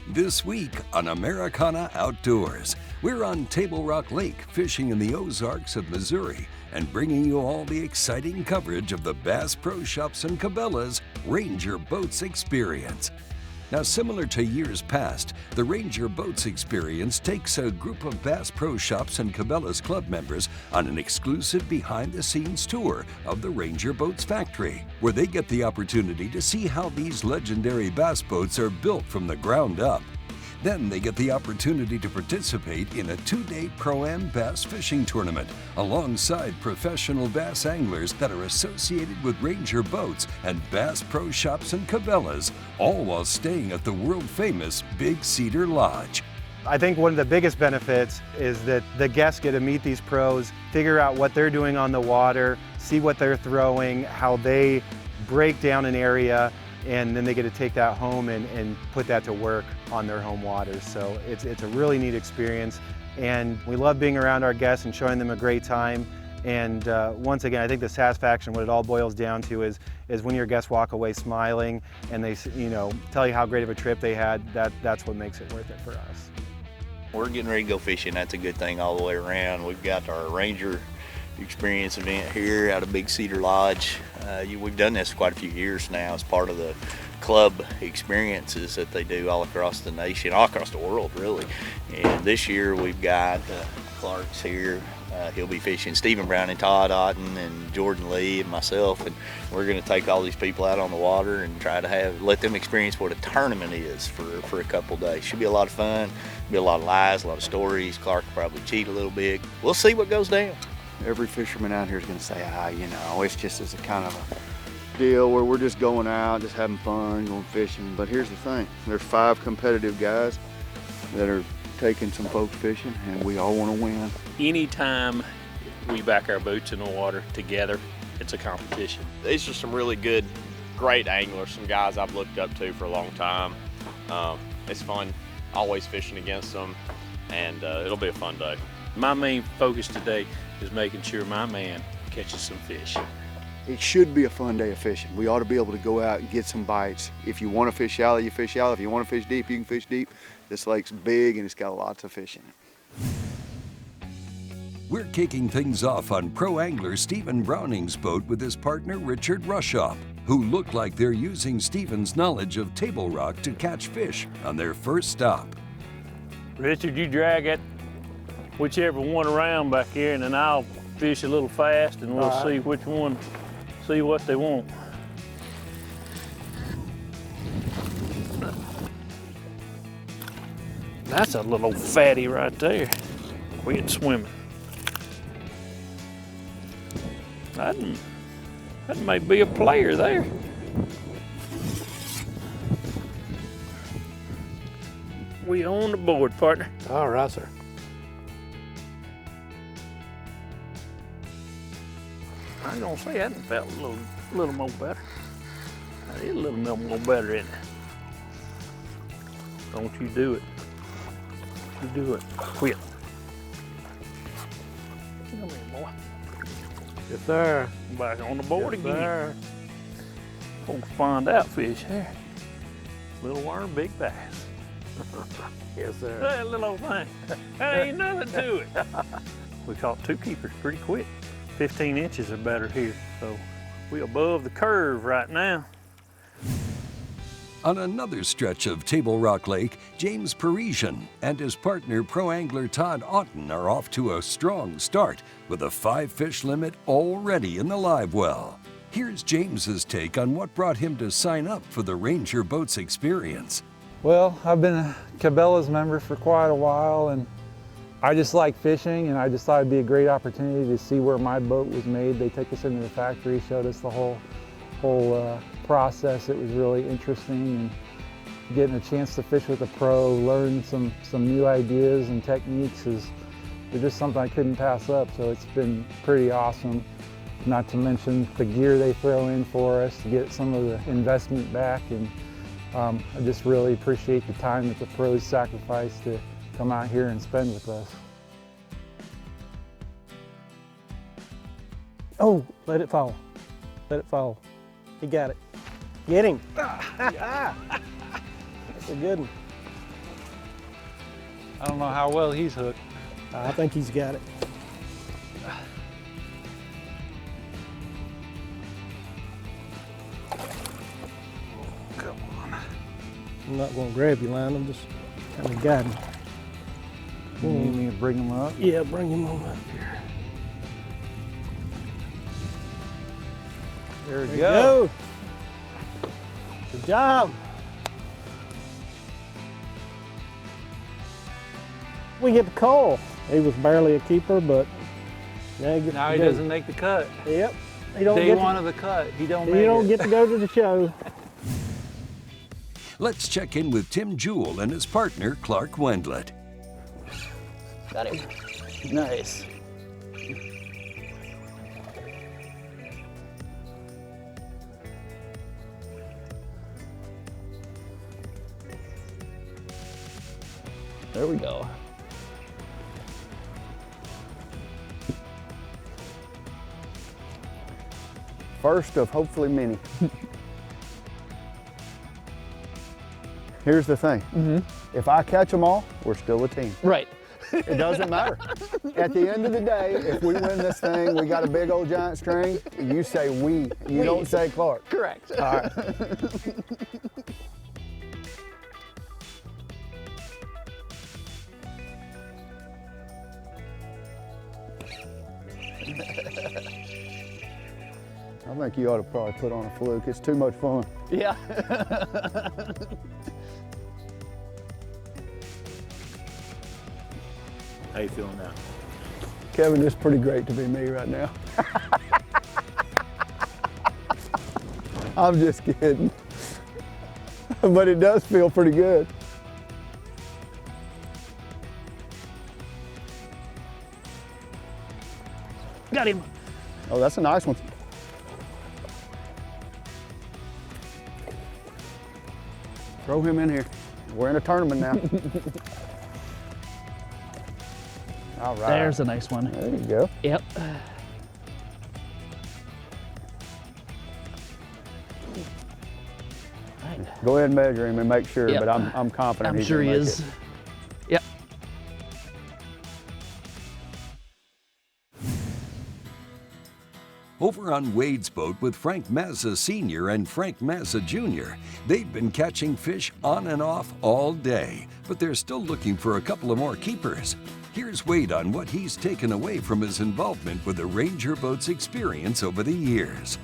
This week on Americana Outdoors, we're on Table Rock Lake fishing in the Ozarks of Missouri and bringing you all the exciting coverage of the Bass Pro Shops and Cabela's Ranger Boats Experience. Now, similar to years past, the Ranger Boats Experience takes a group of Bass Pro Shops and Cabela's club members on an exclusive behind-the-scenes tour of the Ranger Boats factory, where they get the opportunity to see how these legendary bass boats are built from the ground up. Then they get the opportunity to participate in a 2-day Pro-Am bass fishing tournament alongside professional bass anglers that are associated with Ranger Boats and Bass Pro Shops and Cabela's, all while staying at the world-famous Big Cedar Lodge. I think one of the biggest benefits is that the guests get to meet these pros, figure out what they're doing on the water, see what they're throwing, how they break down an area, and then they get to take that home and put that to work on their home waters. So it's a really neat experience, and we love being around our guests and showing them a great time. And once again, I think the satisfaction, what it all boils down to is when your guests walk away smiling and they tell you how great of a trip they had, that's what makes it worth it for us. We're getting ready to go fishing. That's a good thing all the way around. We've got our Ranger Experience event here out of Big Cedar Lodge. We've done this quite a few years now as part of the club experiences that they do all across the nation, all across the world really. And this year we've got Clark's here. He'll be fishing, Stephen Brown and Todd Otten and Jordan Lee and myself, and we're going to take all these people out on the water and try to let them experience what a tournament is for a couple days. Should be a lot of fun, be a lot of lies, a lot of stories. Clark will probably cheat a little bit. We'll see what goes down. Every fisherman out here is going to say, it's just as a kind of a deal where we're just going out, just having fun, going fishing. But here's the thing, there's 5 competitive guys that are taking some folks fishing, and we all want to win. Anytime we back our boats in the water together, it's a competition. These are some really good, great anglers, some guys I've looked up to for a long time. It's fun always fishing against them, and it'll be a fun day. My main focus today is making sure my man catches some fish. It should be a fun day of fishing. We ought to be able to go out and get some bites. If you want to fish shallow, you fish shallow. If you want to fish deep, you can fish deep. This lake's big and it's got lots of fish in it. We're kicking things off on pro angler Stephen Browning's boat with his partner Richard Rushoff, who look like they're using Stephen's knowledge of Table Rock to catch fish on their first stop. Richard, you drag it whichever one around back here, and then I'll fish a little fast and we'll see which one, see what they want. That's a little fatty right there. Quit swimming. That may be a player there. We on the board, partner. All right, sir. I was gonna say, I hadn't felt a little more better. That is a little more better, isn't it? Don't you do it. You do it. Quit. Come here, boy. Yes, sir. Back on the board yes, again. Sir. Folks find out fish here. Little worm, big bass. Yes, sir. That little old thing. That ain't nothing to it. We caught 2 keepers pretty quick. 15 inches or better here, so we're above the curve right now. On another stretch of Table Rock Lake, James Parisian and his partner pro angler Todd Otten are off to a strong start with a 5-fish limit already in the live well. Here's James's take on what brought him to sign up for the Ranger Boats Experience. Well, I've been a Cabela's member for quite a while, and I just like fishing, and I just thought it'd be a great opportunity to see where my boat was made. They took us into the factory, showed us the whole process. It was really interesting, and getting a chance to fish with a pro, learn some new ideas and techniques is just something I couldn't pass up. So it's been pretty awesome. Not to mention the gear they throw in for us to get some of the investment back, and I just really appreciate the time that the pros sacrifice to come out here and spend with us. Oh, let it fall. Let it fall. He got it. Get him. That's a good one. I don't know how well he's hooked. I think he's got it. Come on. I'm not going to grab you, line. I'm just kind of guiding. You need me to bring him up? Yeah, bring him on up here. There we There you go. go. Good job. We get the call. He was barely a keeper, but now he gets Now to he go. doesn't make the cut. Yep. He don't Day get one to, of the cut. He don't you make don't it. get to go to the show. Let's check in with Tim Jewell and his partner, Clark Wendlet. Got him. Nice. There we go. First of hopefully many. Here's the thing. If I catch them all, we're still a team. Right. It doesn't matter. At the end of the day, if we win this thing, we got a big old giant string, you say we. You don't say Clark. Correct. All right. I think you ought to probably put on a fluke. It's too much fun. Yeah. How you feeling now? Kevin, it's pretty great to be me right now. I'm just kidding. But it does feel pretty good. Got him. Oh, that's a nice one. Throw him in here. We're in a tournament now. All right. There's a nice one. There you go. Yep. Right. Go ahead and measure him and make sure, Yep. but I'm confident I'm he's sure he gonna make is. it. Yep. Over on Wade's boat with Frank Mazza Sr. and Frank Mazza Jr., they've been catching fish on and off all day, but they're still looking for a couple of more keepers. Here's Wade on what he's taken away from his involvement with the Ranger Boats experience over the years.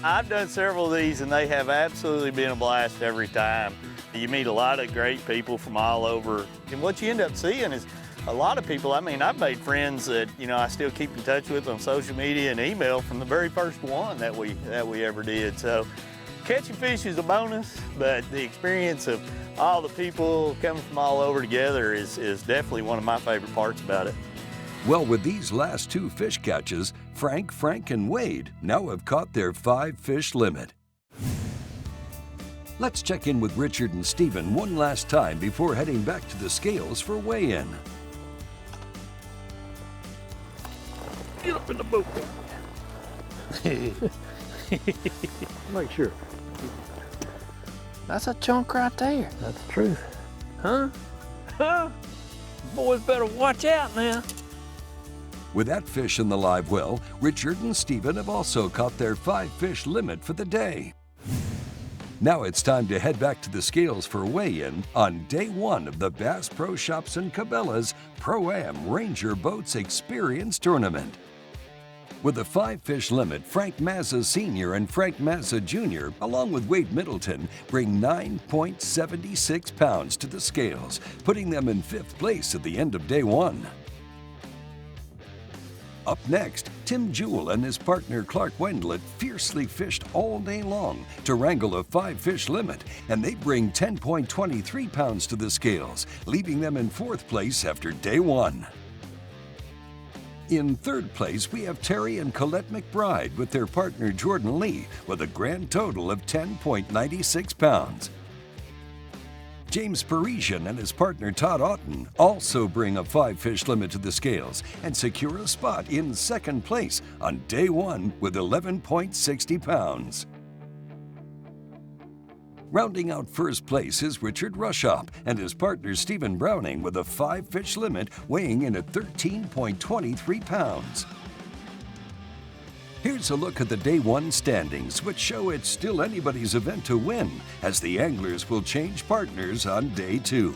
I've done several of these and they have absolutely been a blast every time. You meet a lot of great people from all over, and what you end up seeing is a lot of people. I mean, I've made friends that, you know, I still keep in touch with on social media and email from the very first one that we ever did. So catching fish is a bonus, but the experience of all the people coming from all over together is definitely one of my favorite parts about it. Well, with these last two fish catches, Frank, and Wade now have caught their 5-fish limit. Let's check in with Richard and Stephen one last time before heading back to the scales for weigh-in. Get up in the boat. Make sure. That's a chunk right there. That's the truth. Huh? Huh? Boys better watch out now. With that fish in the live well, Richard and Stephen have also caught their 5-fish limit for the day. Now it's time to head back to the scales for weigh-in on day one of the Bass Pro Shops and Cabela's Pro-Am Ranger Boats Experience Tournament. With a 5-fish limit, Frank Mazza Sr. and Frank Mazza Jr., along with Wade Middleton, bring 9.76 pounds to the scales, putting them in 5th place at the end of day one. Up next, Tim Jewell and his partner Clark Wendlet fiercely fished all day long to wrangle a 5-fish limit, and they bring 10.23 pounds to the scales, leaving them in 4th place after day one. In 3rd place, we have Terry and Collette Mcbride with their partner Jordan Lee with a grand total of 10.96 pounds. James Parisian and his partner Todd Otten also bring a 5-fish limit to the scales and secure a spot in 2nd place on day one with 11.60 pounds. Rounding out first place is Richard Rushop and his partner Stephen Browning with a 5-fish limit weighing in at 13.23 pounds. Here's a look at the Day 1 standings, which show it's still anybody's event to win, as the anglers will change partners on Day 2.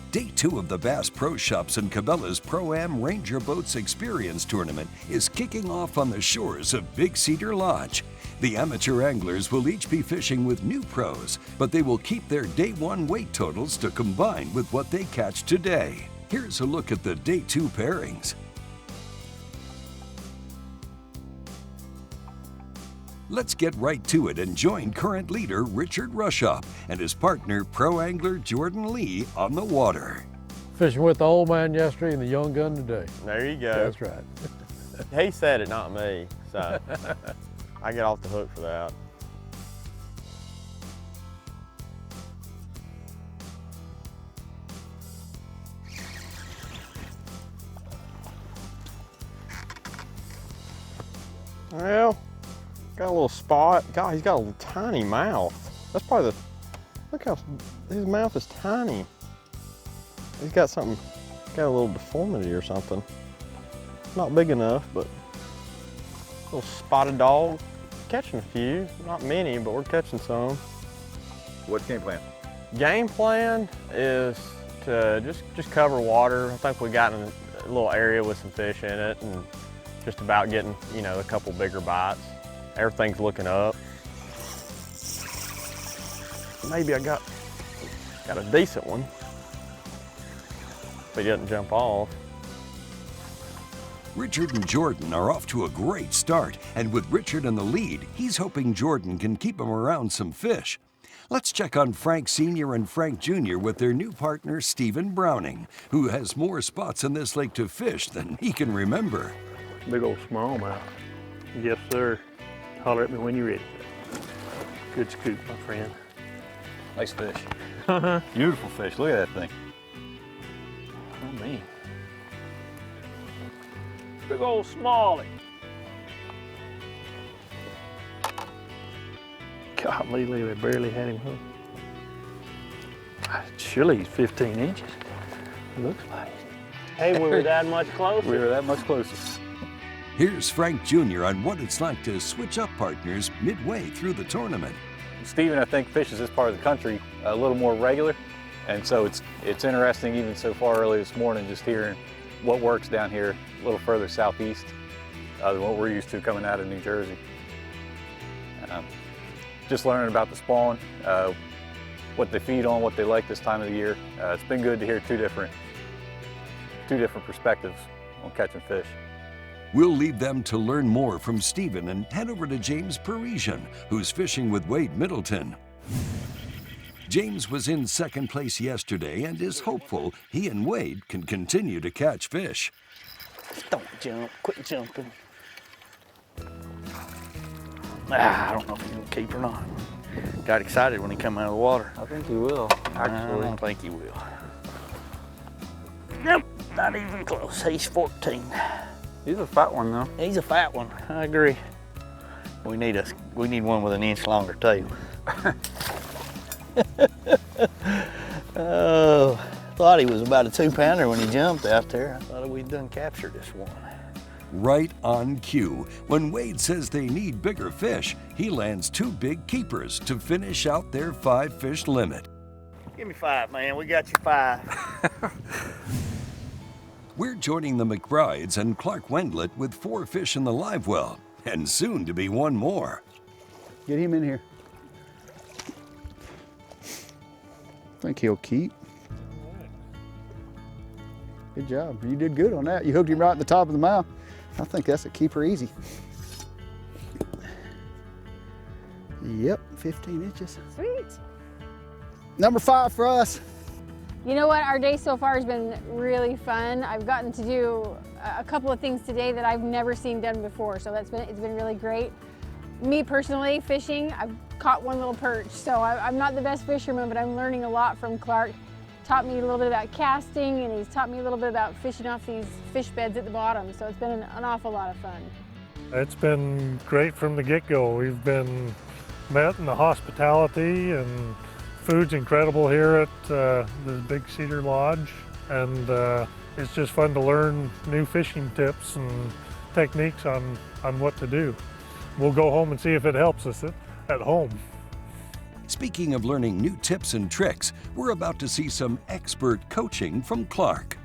Day 2 of the Bass Pro Shops and Cabela's Pro-Am Ranger Boats Experience Tournament is kicking off on the shores of Big Cedar Lodge. The amateur anglers will each be fishing with new pros, but they will keep their Day 1 weight totals to combine with what they catch today. Here's a look at the Day 2 pairings. Let's get right to it and join current leader Richard Rushop and his partner pro angler Jordan Lee on the water. Fishing with the old man yesterday and the young gun today. There you go. That's right. He said it, not me, so I get off the hook for that. Well, got a little spot. God, he's got a little tiny mouth. That's probably look how, his mouth is tiny. He's got a little deformity or something. Not big enough, but a little spotted dog. Catching a few, not many, but we're catching some. What's game plan? Game plan is to just cover water. I think we got in a little area with some fish in it and just about getting, a couple bigger bites. Everything's looking up. Maybe I got a decent one. If he doesn't jump off. Richard and Jordan are off to a great start, and with Richard in the lead, he's hoping Jordan can keep him around some fish. Let's check on Frank Sr. and Frank Jr. with their new partner, Stephen Browning, who has more spots in this lake to fish than he can remember. Big old smallmouth. Yes, sir. Holler at me when you're ready. Good scoop, my friend. Nice fish. Beautiful fish. Look at that thing. Oh, man. Big old smallie. Golly, they barely had him hooked. Surely he's 15 inches. Looks like. Hey, we were that much closer. We were that much closer. Here's Frank Jr. on what it's like to switch up partners midway through the tournament. Stephen, I think, fishes this part of the country a little more regular, and so it's interesting even so far early this morning just hearing what works down here a little further southeast than what we're used to coming out of New Jersey. Just learning about the spawn, what they feed on, what they like this time of the year. It's been good to hear two different perspectives on catching fish. We'll leave them to learn more from Stephen and head over to James Parisian, who's fishing with Wade Middleton. James was in second place yesterday and is hopeful he and Wade can continue to catch fish. Don't jump, quit jumping. I don't know if he's gonna keep or not. Got excited when he come out of the water. I think he will, actually. I don't think he will. Nope, not even close. He's 14. He's a fat one, though. He's a fat one, I agree. We need one with an inch longer tail. Oh, thought he was about a 2-pounder when he jumped out there. I thought we'd done captured this one. Right on cue, when Wade says they need bigger fish, he lands 2 big keepers to finish out their 5-fish limit. Give me 5, man. We got you 5. We're joining the Mcbrides and Clark Wendlet with 4 fish in the live well, and soon to be 1 more. Get him in here. I think he'll keep. Good job. You did good on that. You hooked him right at the top of the mouth. I think that's a keeper easy. Yep, 15 inches. Sweet. Number 5 for us. You know what, our day so far has been really fun. I've gotten to do a couple of things today that I've never seen done before, so it's been really great. Me personally, fishing, I've caught 1 little perch, so I'm not the best fisherman, but I'm learning a lot from Clark. Taught me a little bit about casting, and he's taught me a little bit about fishing off these fish beds at the bottom, so it's been an awful lot of fun. It's been great from the get-go. We've been met in the hospitality, and food's incredible here at the Big Cedar Lodge, and it's just fun to learn new fishing tips and techniques on what to do. We'll go home and see if it helps us at home. Speaking of learning new tips and tricks, we're about to see some expert coaching from Clark.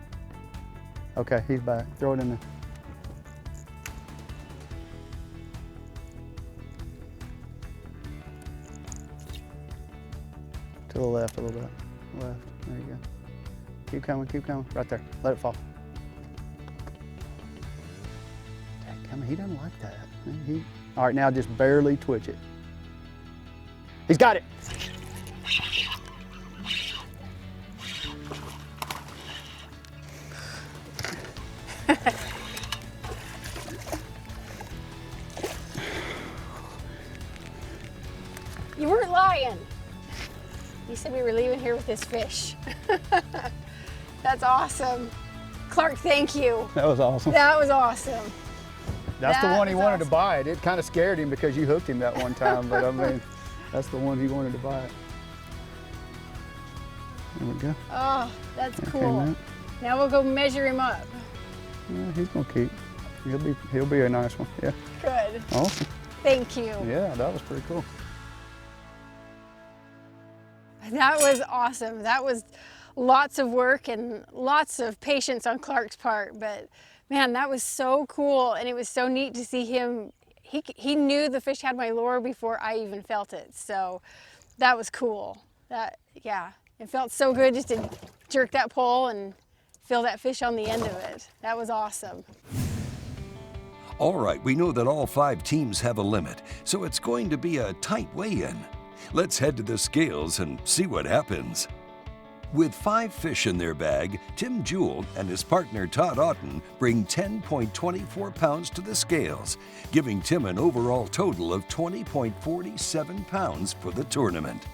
Okay, he's back. Throw it in there. To the left a little bit. Left. There you go. Keep coming, keep coming. Right there. Let it fall. Dadgummit, he doesn't like that. All right, now just barely twitch it. He's got it. You weren't lying. You said we were leaving here with this fish. That's awesome. Clark, thank you. That was awesome. That was awesome. That's the one he wanted to buy it. It kind of scared him because you hooked him that one time, but I mean, that's the one he wanted to buy it. There we go. Oh, that's cool. Now we'll go measure him up. Yeah, he's gonna keep. He'll be a nice one. Yeah. Good. Awesome. Thank you. Yeah, that was pretty cool. That was awesome. That was lots of work and lots of patience on Clark's part, but man, that was so cool, and it was so neat to see him. He knew the fish had my lure before I even felt it, so that was cool. Yeah, it felt so good just to jerk that pole and feel that fish on the end of it. That was awesome. All right, we know that all 5 teams have a limit, so it's going to be a tight weigh-in. Let's head to the scales and see what happens. With 5 fish in their bag, Tim Jewell and his partner Todd Otten bring 10.24 pounds to the scales, giving Tim an overall total of 20.47 pounds for the tournament.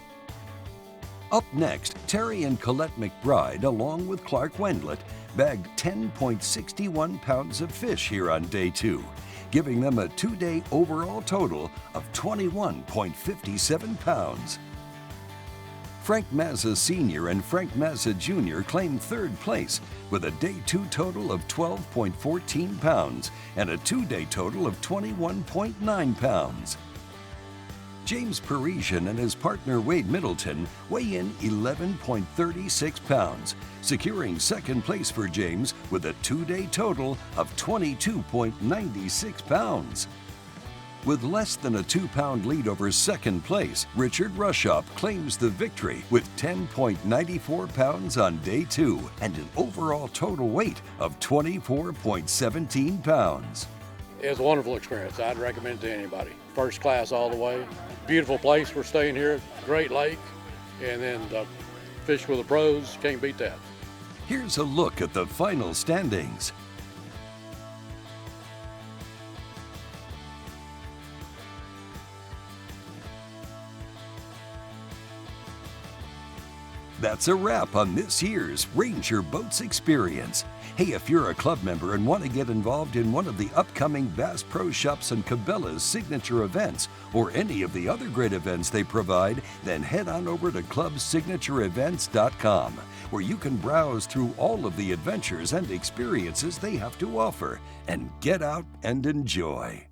Up next, Terry and Collette Mcbride, along with Clark Wendlandt, bagged 10.61 pounds of fish here on day 2, giving them a 2-day overall total of 21.57 pounds. Frank Mazza Sr. and Frank Mazza Jr. claimed 3rd place with a day 2 total of 12.14 pounds and a 2-day total of 21.9 pounds. James Parisian and his partner Wade Middleton weigh in 11.36 pounds, securing 2nd place for James with a 2-day total of 22.96 pounds. With less than a 2-pound lead over 2nd place, Richard Rushop claims the victory with 10.94 pounds on day 2 and an overall total weight of 24.17 pounds. It was a wonderful experience. I'd recommend it to anybody. First class all the way. Beautiful place. We're staying here, great lake, and then fish with the pros. Can't beat that. Here's a look at the final standings. That's a wrap on this year's Ranger Boats Experience. Hey, if you're a club member and want to get involved in one of the upcoming Bass Pro Shops and Cabela's signature events, or any of the other great events they provide, then head on over to clubsignatureevents.com, where you can browse through all of the adventures and experiences they have to offer, and get out and enjoy.